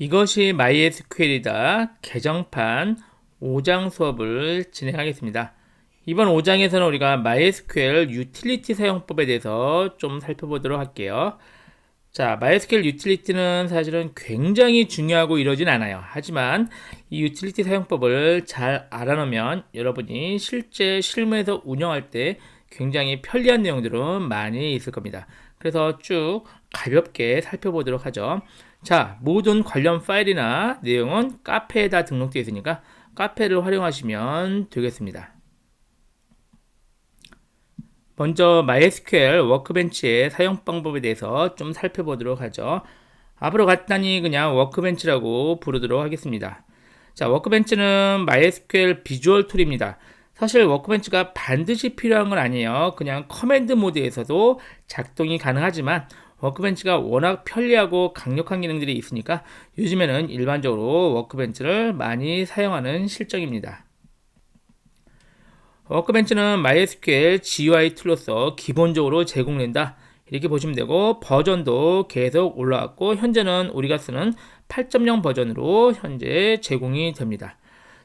이것이 MySQL이다. 개정판 5장 수업을 진행하겠습니다. 이번 5장에서는 우리가 MySQL 유틸리티 사용법에 대해서 좀 살펴보도록 할게요. 자, MySQL 유틸리티는 사실은 굉장히 중요하고 이러진 않아요. 하지만 이 유틸리티 사용법을 잘 알아놓으면 여러분이 실제 실무에서 운영할 때 굉장히 편리한 내용들은 많이 있을 겁니다. 그래서 쭉 가볍게 살펴보도록 하죠. 자, 모든 관련 파일이나 내용은 카페에다 등록되어 있으니까 카페를 활용하시면 되겠습니다. 먼저 MySQL 워크벤치의 사용 방법에 대해서 좀 살펴보도록 하죠. 앞으로 간단히 그냥 워크벤치라고 부르도록 하겠습니다. 자, 워크벤치는 MySQL 비주얼 툴입니다. 사실 워크벤치가 반드시 필요한 건 아니에요. 그냥 커맨드 모드에서도 작동이 가능하지만 워크벤치가 워낙 편리하고 강력한 기능들이 있으니까 요즘에는 일반적으로 워크벤치를 많이 사용하는 실정입니다. 워크벤치는 MySQL GUI 툴로서 기본적으로 제공된다. 이렇게 보시면 되고 버전도 계속 올라왔고 현재는 우리가 쓰는 8.0 버전으로 현재 제공이 됩니다.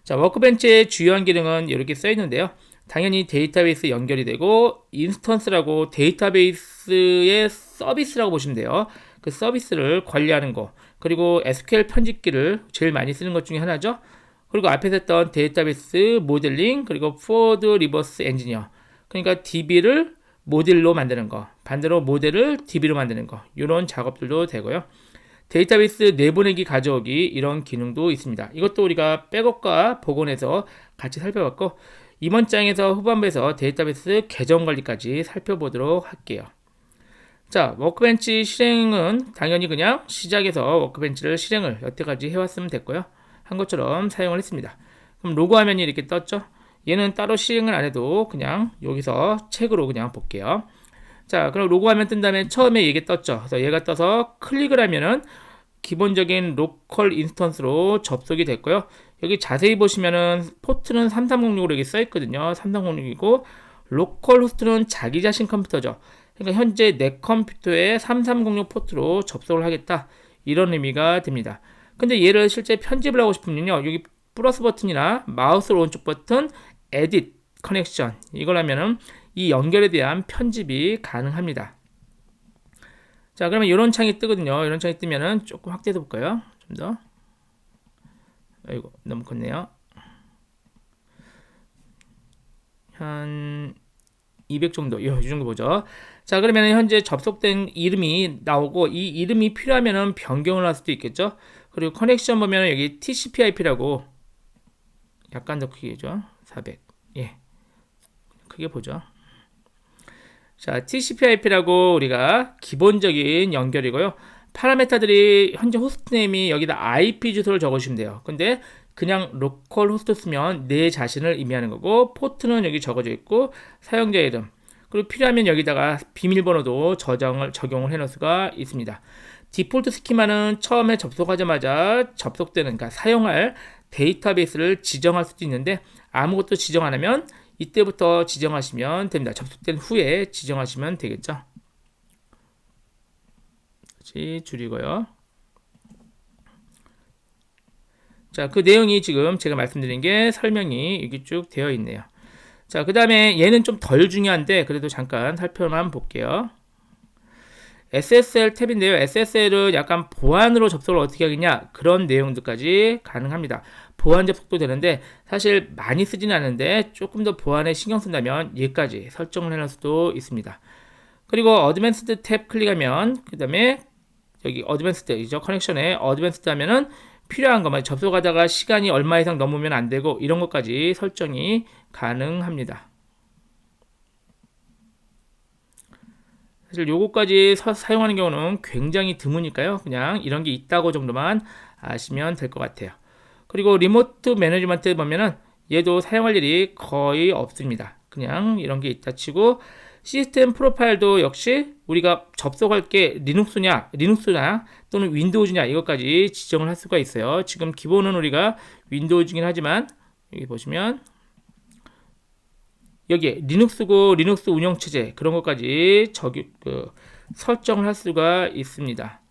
자, 워크벤치의 주요한 기능은 이렇게 써 있는데요. 당연히 데이터베이스 연결이 되고 인스턴스라고 데이터베이스의 서비스라고 보시면 돼요. 그 서비스를 관리하는 거, 그리고 SQL 편집기를 제일 많이 쓰는 것 중에 하나죠. 그리고 앞에서 했던 데이터베이스 모델링, 그리고 포워드 리버스 엔지니어, 그러니까 DB를 모델로 만드는 거, 반대로 모델을 DB로 만드는 거, 이런 작업들도 되고요. 데이터베이스 내보내기 가져오기 이런 기능도 있습니다. 이것도 우리가 백업과 복원해서 같이 살펴봤고 이번 장에서 후반부에서 데이터베이스 계정 관리까지 살펴보도록 할게요. 자, 워크벤치 실행은 당연히 그냥 시작해서 워크벤치를 실행을 여태까지 해왔으면 됐고요. 한 것처럼 사용을 했습니다. 그럼 로고 화면이 이렇게 떴죠? 얘는 따로 실행을 안 해도 그냥 여기서 책으로 그냥 볼게요. 자, 그럼 로고 화면 뜬 다음에 처음에 이게 떴죠. 그래서 얘가 떠서 클릭을 하면은 기본적인 로컬 인스턴스로 접속이 됐고요. 여기 자세히 보시면은 포트는 3306으로 여기 써 있거든요. 3306이고 로컬 호스트는 자기 자신 컴퓨터죠. 그러니까 현재 내 컴퓨터에 3306 포트로 접속을 하겠다. 이런 의미가 됩니다. 근데 얘를 실제 편집을 하고 싶으면요. 여기 플러스 버튼이나 마우스 오른쪽 버튼 에딧 커넥션 이걸 하면은 이 연결에 대한 편집이 가능합니다. 자, 그러면 이런 창이 뜨거든요. 이런 창이 뜨면은 조금 확대해 볼까요? 좀 더. 아이고, 너무 컸네요. 한 200 정도, 이 정도 보죠. 자, 그러면 현재 접속된 이름이 나오고 이 이름이 필요하면은 변경을 할 수도 있겠죠. 그리고 커넥션 보면 여기 TCP/IP라고 약간 더 크게 해줘. 400. 예, 크게 보죠. 자, TCP/IP라고 우리가 기본적인 연결이고요. 파라메타들이 현재 호스트네임이 여기다 IP 주소를 적으시면 돼요. 근데 그냥 로컬 호스트 쓰면 내 자신을 의미하는 거고 포트는 여기 적어져 있고 사용자 이름 그리고 필요하면 여기다가 비밀번호도 적용을 해놓을 수가 있습니다. 디폴트 스키마는 처음에 접속하자마자 접속되는 그러니까 사용할 데이터베이스를 지정할 수도 있는데 아무것도 지정 안 하면 이때부터 지정하시면 됩니다. 접속된 후에 지정하시면 되겠죠. 다시 줄이고요. 자, 그 내용이 지금 제가 말씀드린 게 설명이 여기 쭉 되어 있네요. 자, 그 다음에 얘는 좀 덜 중요한데 그래도 잠깐 살펴만 볼게요. SSL 탭인데요. SSL은 약간 보안으로 접속을 어떻게 하겠냐 그런 내용들까지 가능합니다. 보안 접속도 되는데 사실 많이 쓰지는 않는데 조금 더 보안에 신경 쓴다면 얘까지 설정을 해놓을 수도 있습니다. 그리고 어드밴스드 탭 클릭하면 그 다음에 여기 어드밴스드이죠. 커넥션에 어드밴스드 하면은 필요한 것만 접속하다가 시간이 얼마 이상 넘으면 안 되고 이런 것까지 설정이 가능합니다. 사실 요거까지 사용하는 경우는 굉장히 드무니까요. 그냥 이런 게 있다고 정도만 아시면 될 것 같아요. 그리고 리모트 매니지먼트 보면은 얘도 사용할 일이 거의 없습니다. 그냥 이런 게 있다 치고 시스템 프로파일도 역시 우리가 접속할 게 리눅스냐 또는 윈도우즈냐 이것까지 지정을 할 수가 있어요. 지금 기본은 우리가 윈도우즈긴 하지만 여기 보시면 여기에 리눅스고 리눅스 운영체제 그런 것까지 설정을 할 수가 있습니다.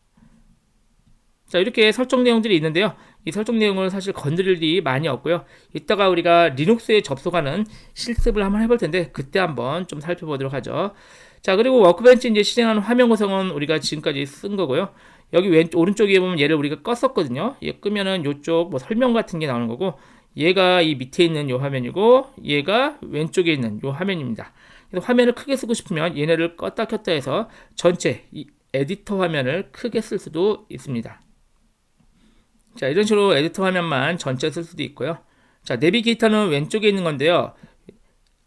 자, 이렇게 설정 내용들이 있는데요. 이 설정 내용을 사실 건드릴 일이 많이 없고요. 이따가 우리가 리눅스에 접속하는 실습을 한번 해볼 텐데 그때 한번 좀 살펴보도록 하죠. 자, 그리고 워크벤치 이제 실행하는 화면 구성은 우리가 지금까지 쓴 거고요. 여기 오른쪽에 보면 얘를 우리가 껐었거든요. 얘 끄면은 이쪽 뭐 설명 같은 게 나오는 거고, 얘가 이 밑에 있는 요 화면이고, 얘가 왼쪽에 있는 요 화면입니다. 그래서 화면을 크게 쓰고 싶으면 얘네를 껐다 켰다 해서 전체 이 에디터 화면을 크게 쓸 수도 있습니다. 자, 이런 식으로 에디터 화면만 전체 쓸 수도 있고요. 자, 내비게이터는 왼쪽에 있는 건데요.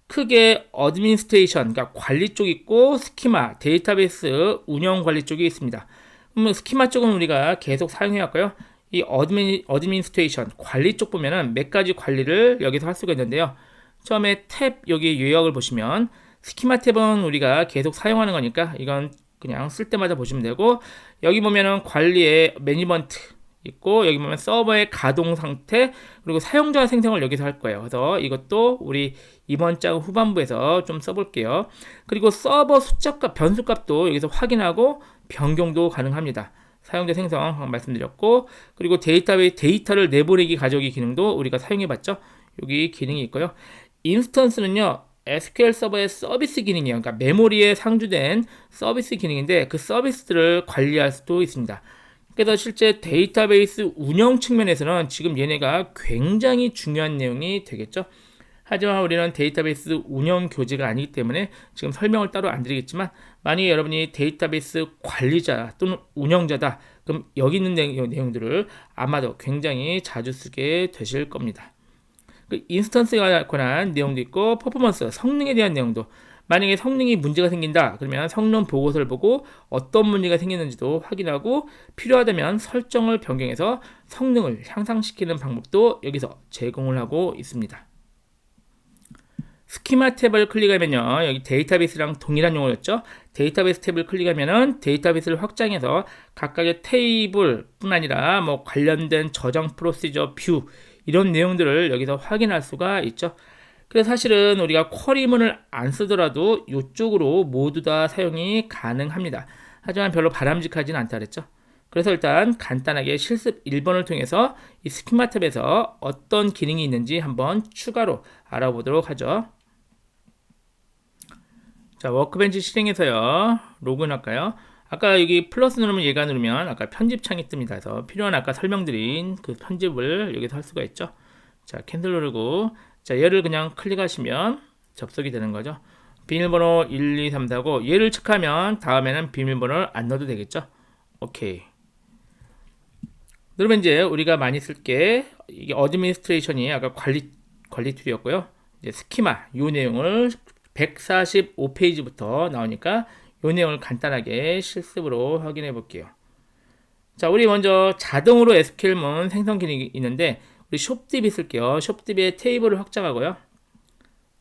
크게 어드민스트레이션, 그러니까 관리 쪽 있고, 스키마, 데이터베이스 운영 관리 쪽이 있습니다. 그러면 스키마 쪽은 우리가 계속 사용해왔고요. 이 어드민스트레이션, 관리 쪽 보면은 몇 가지 관리를 여기서 할 수가 있는데요. 처음에 탭, 여기 요약을 보시면, 스키마 탭은 우리가 계속 사용하는 거니까, 이건 그냥 쓸 때마다 보시면 되고, 여기 보면은 관리의 매니먼트, 있고, 여기 보면 서버의 가동 상태, 그리고 사용자 생성을 여기서 할 거예요. 그래서 이것도 우리 이번 장 후반부에서 좀 써볼게요. 그리고 서버 숫자값, 변수값도 여기서 확인하고 변경도 가능합니다. 사용자 생성 말씀드렸고, 그리고 데이터를 내보내기 가져오기 기능도 우리가 사용해봤죠. 여기 기능이 있고요. 인스턴스는요, SQL 서버의 서비스 기능이에요. 그러니까 메모리에 상주된 서비스 기능인데 그 서비스들을 관리할 수도 있습니다. 그래서 실제 데이터베이스 운영 측면에서는 지금 얘네가 굉장히 중요한 내용이 되겠죠. 하지만 우리는 데이터베이스 운영 교재가 아니기 때문에 지금 설명을 따로 안 드리겠지만, 만약에 여러분이 데이터베이스 관리자 또는 운영자다, 그럼 여기 있는 내용들을 아마도 굉장히 자주 쓰게 되실 겁니다. 그 인스턴스에 관한 내용도 있고, 퍼포먼스, 성능에 대한 내용도, 만약에 성능이 문제가 생긴다 그러면 성능 보고서를 보고 어떤 문제가 생겼는지도 확인하고, 필요하다면 설정을 변경해서 성능을 향상시키는 방법도 여기서 제공을 하고 있습니다. 스키마 탭을 클릭하면요, 여기 데이터베이스랑 동일한 용어였죠. 데이터베이스 탭을 클릭하면은 데이터베이스를 확장해서 각각의 테이블 뿐 아니라 뭐 관련된 저장 프로시저, 뷰 이런 내용들을 여기서 확인할 수가 있죠. 그래서 사실은 우리가 쿼리문을 안 쓰더라도 이쪽으로 모두 다 사용이 가능합니다. 하지만 별로 바람직하지는 않다 그랬죠. 그래서 일단 간단하게 실습 1번을 통해서 이 스키마 탭에서 어떤 기능이 있는지 한번 추가로 알아보도록 하죠. 자, 워크벤치 실행해서요, 로그인 할까요? 아까 여기 플러스 누르면 얘가 누르면 아까 편집 창이 뜹니다. 그래서 필요한 아까 설명드린 그 편집을 여기서 할 수가 있죠. 자, 캔슬 누르고, 자, 얘를 그냥 클릭하시면 접속이 되는 거죠. 비밀번호 1, 2, 3, 4고 얘를 체크하면 다음에는 비밀번호를 안 넣어도 되겠죠. 오케이. 그러면 이제 우리가 많이 쓸 게 이게 어드미니스트레이션이 아까 관리 툴이었고요. 이제 스키마 요 내용을 145페이지부터 나오니까 요 내용을 간단하게 실습으로 확인해 볼게요. 자, 우리 먼저 자동으로 SQL문 생성 기능이 있는데 우리 shopdb 쓸게요. shopdb의 테이블을 확장하고요.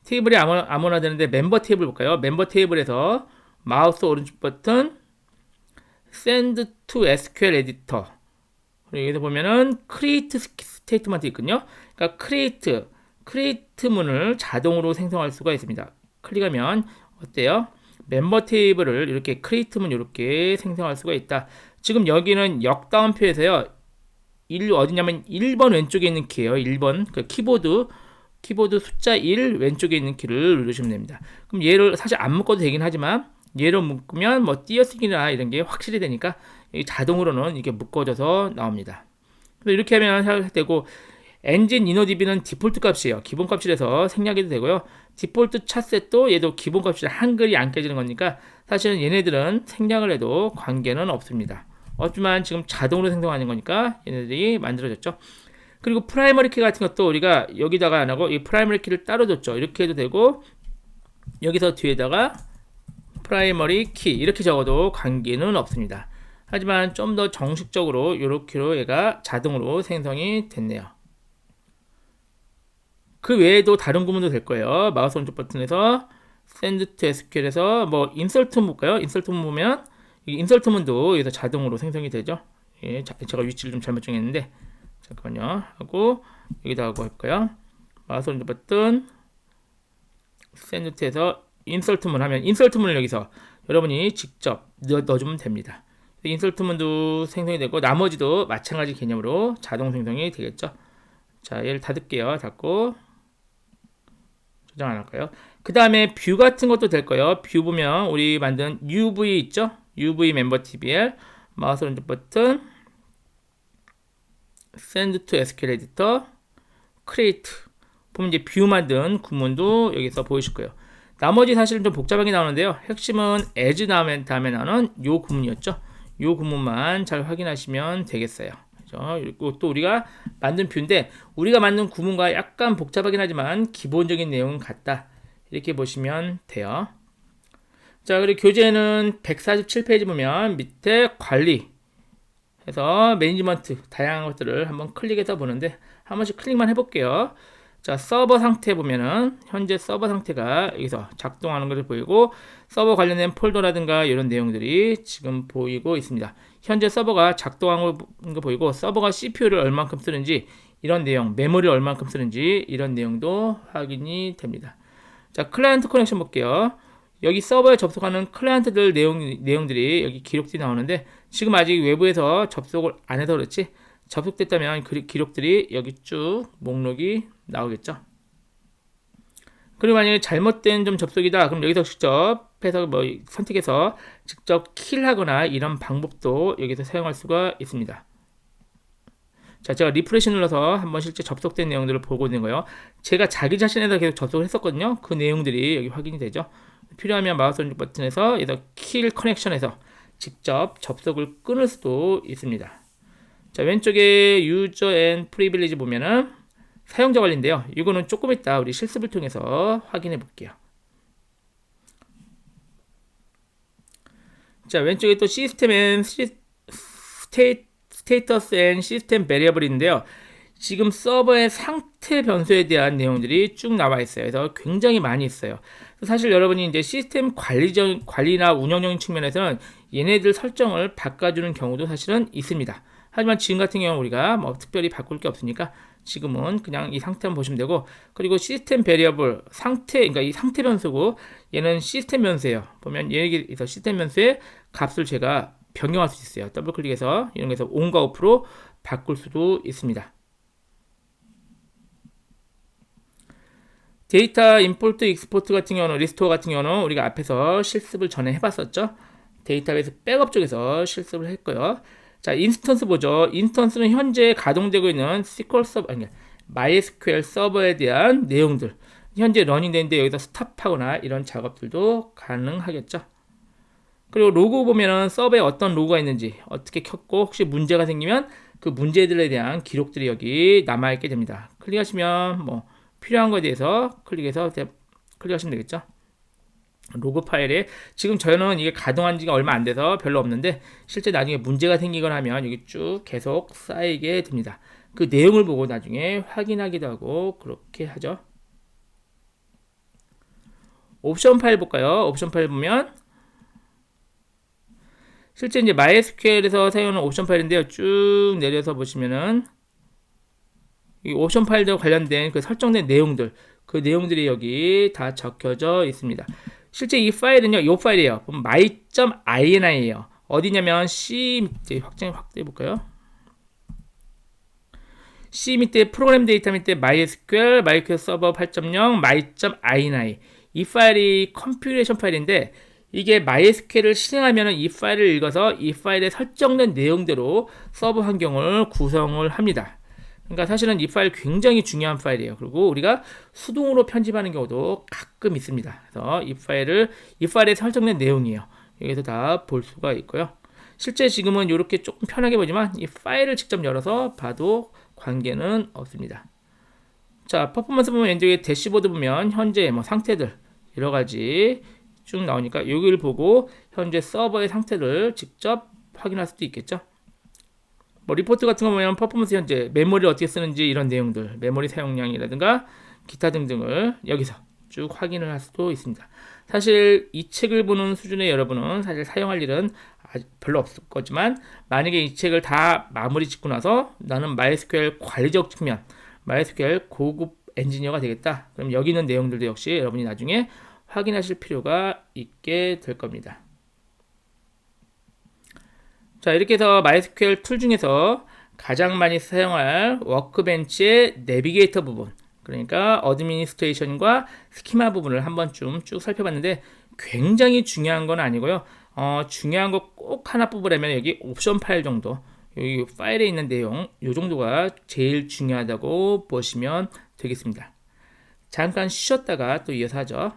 테이블이 아무나 되는데 멤버 테이블 볼까요? 멤버 테이블에서 마우스 오른쪽 버튼 send to SQL editor, 그리고 여기서 보면은 create 스테이트먼트 있거든요. 그러니까 create 문을 자동으로 생성할 수가 있습니다. 클릭하면 어때요? 멤버 테이블을 이렇게 create 문 이렇게 생성할 수가 있다. 지금 여기는 역다운표에서요, 어디냐면 1번 왼쪽에 있는 키예요. 1번 그 키보드 숫자 1 왼쪽에 있는 키를 누르시면 됩니다. 그럼 얘를 사실 안 묶어도 되긴 하지만 얘로 묶으면 뭐 띄어쓰기나 이런 게 확실히 되니까 자동으로는 이게 묶어져서 나옵니다. 이렇게 하면 되고, 엔진 이너DB는 디폴트 값이에요. 기본 값이라서 생략해도 되고요. 디폴트 찻셋도 얘도 기본 값이라 한글이 안 깨지는 거니까 사실은 얘네들은 생략을 해도 관계는 없습니다. 하지만 지금 자동으로 생성하는 거니까 얘네들이 만들어졌죠. 그리고 프라이머리 키 같은 것도 우리가 여기다가 안 하고 이 프라이머리 키를 따로 줬죠. 이렇게 해도 되고, 여기서 뒤에다가 프라이머리 키 이렇게 적어도 관계는 없습니다. 하지만 좀 더 정식적으로 이렇게로 얘가 자동으로 생성이 됐네요. 그 외에도 다른 구문도 될 거예요. 마우스 오른쪽 버튼에서 send to SQL에서 뭐 insert 문 볼까요? insert 문 보면 이 insert 문도 여기서 자동으로 생성이 되죠. 예, 제가 위치를 좀 잘못 정했는데 잠깐만요. 하고 여기다 하고 할까요? 마우스 오른쪽 버튼 send to에서 insert 문 하면 insert 문을 여기서 여러분이 직접 넣어주면 됩니다. 인설트문도 생성이 되고 나머지도 마찬가지 개념으로 자동 생성이 되겠죠. 자, 얘를 닫을게요. 닫고 저장 안 할까요? 그 다음에 뷰 같은 것도 될 거예요. 뷰 보면 우리 만든 UV 있죠? UV 멤버 TBL 마우스 오른쪽 버튼 Send to SQL Editor Create 보면 이제 뷰 만든 구문도 여기서 보이실 거예요. 나머지 사실은 좀 복잡하게 나오는데요. 핵심은 as 다음에 나오는 요 구문이었죠. 요 구문만 잘 확인하시면 되겠어요. 그리고 또 우리가 만든 뷰인데 우리가 만든 구문과 약간 복잡하긴 하지만 기본적인 내용은 같다. 이렇게 보시면 돼요. 자, 그리고 교재는 147페이지 보면 밑에 관리 해서 매니지먼트 다양한 것들을 한번 클릭해서 보는데 한 번씩 클릭만 해볼게요. 자, 서버 상태 보면은 현재 서버 상태가 여기서 작동하는 것을 보이고 서버 관련된 폴더라든가 이런 내용들이 지금 보이고 있습니다. 현재 서버가 작동하는 거 보이고 서버가 CPU를 얼만큼 쓰는지 이런 내용, 메모리를 얼만큼 쓰는지 이런 내용도 확인이 됩니다. 자, 클라이언트 커넥션 볼게요. 여기 서버에 접속하는 클라이언트들 내용들이 여기 기록들이 나오는데 지금 아직 외부에서 접속을 안 해서 그렇지 접속됐다면 그 기록들이 여기 쭉 목록이 나오겠죠. 그리고 만약에 잘못된 좀 접속이다 그럼 여기서 직접 해서 선택해서 직접 킬하거나 이런 방법도 여기서 사용할 수가 있습니다. 자, 제가 리프레시 눌러서 한번 실제 접속된 내용들을 보고 있는 거예요. 제가 자기 자신에서 계속 접속을 했었거든요. 그 내용들이 여기 확인이 되죠. 필요하면 마우스 오른쪽 버튼에서 킬 커넥션에서 직접 접속을 끊을 수도 있습니다. 자, 왼쪽에 유저 앤 프리빌리지 보면은 사용자 관리인데요. 이거는 조금 이따 우리 실습을 통해서 확인해 볼게요. 자, 왼쪽에 또 시스템 앤 스테이터스 앤 시스템 베리어블인데요. 지금 서버의 상태 변수에 대한 내용들이 쭉 나와 있어요. 그래서 굉장히 많이 있어요. 사실 여러분이 이제 시스템 관리나 운영적인 측면에서는 얘네들 설정을 바꿔주는 경우도 사실은 있습니다. 하지만 지금 같은 경우는 우리가 특별히 바꿀 게 없으니까 지금은 그냥 이 상태만 보시면 되고 그리고 시스템 베리어블 상태 그러니까 이 상태 변수고 얘는 시스템 변수예요. 보면 여기서 시스템 변수의 값을 제가 변경할 수 있어요. 더블 클릭해서 이런 거에서 온과 오프로 바꿀 수도 있습니다. 데이터 임포트 익스포트 같은 경우는 리스토어 같은 경우는 우리가 앞에서 실습을 전에 해봤었죠. 데이터베이스 백업 쪽에서 실습을 했고요. 자, 인스턴스 보죠. 인스턴스는 현재 가동되고 있는 SQL 서버, 아니, MySQL 서버에 대한 내용들. 현재 러닝되는데 여기서 스탑하거나 이런 작업들도 가능하겠죠. 그리고 로그 보면은 서버에 어떤 로그가 있는지, 어떻게 켰고, 혹시 문제가 생기면 그 문제들에 대한 기록들이 여기 남아있게 됩니다. 클릭하시면 필요한 거에 대해서 클릭하시면 되겠죠. 로그 파일에 지금 저는 이게 가동한 지가 얼마 안 돼서 별로 없는데 실제 나중에 문제가 생기거나 하면 여기 쭉 계속 쌓이게 됩니다. 그 내용을 보고 나중에 확인하기도 하고 그렇게 하죠. 옵션 파일 볼까요? 옵션 파일 보면 실제 이제 MySQL에서 사용하는 옵션 파일인데요. 쭉 내려서 보시면은 이 옵션 파일과 관련된 그 설정된 내용들 그 내용들이 여기 다 적혀져 있습니다. 실제 이 파일은요, 이 파일이에요. my.ini예요. 어디냐면 C 밑에 확대해 볼까요? C 밑에 프로그램 데이터 밑에 MySQL, MySQL 서버 8.0, my.ini 이 파일이 컨피그레이션 파일인데 이게 MySQL을 실행하면 이 파일을 읽어서 이 파일에 설정된 내용대로 서버 환경을 구성을 합니다. 그러니까 사실은 이 파일 굉장히 중요한 파일이에요. 그리고 우리가 수동으로 편집하는 경우도 가끔 있습니다. 그래서 이 파일에 설정된 내용이에요. 여기서 다 볼 수가 있고요. 실제 지금은 이렇게 조금 편하게 보지만 이 파일을 직접 열어서 봐도 관계는 없습니다. 자, 퍼포먼스 보면 왼쪽에 대시보드 보면 현재 상태들 여러 가지 쭉 나오니까 여기를 보고 현재 서버의 상태를 직접 확인할 수도 있겠죠. 리포트 같은 거 보면 퍼포먼스 현재 메모리를 어떻게 쓰는지 이런 내용들 메모리 사용량이라든가 기타 등등을 여기서 쭉 확인을 할 수도 있습니다. 사실 이 책을 보는 수준의 여러분은 사실 사용할 일은 별로 없을 거지만 만약에 이 책을 다 마무리 짓고 나서 나는 MySQL 관리적 측면 MySQL 고급 엔지니어가 되겠다. 그럼 여기 있는 내용들도 역시 여러분이 나중에 확인하실 필요가 있게 될 겁니다. 자, 이렇게 해서 MySQL 툴 중에서 가장 많이 사용할 워크벤치의 내비게이터 부분, 그러니까 어드미니스트레이션과 스키마 부분을 한번 쭉 살펴봤는데 굉장히 중요한 건 아니고요. 중요한 거 꼭 하나 뽑으려면 여기 옵션 파일 정도, 여기 파일에 있는 내용 이 정도가 제일 중요하다고 보시면 되겠습니다. 잠깐 쉬었다가 또 이어서 하죠.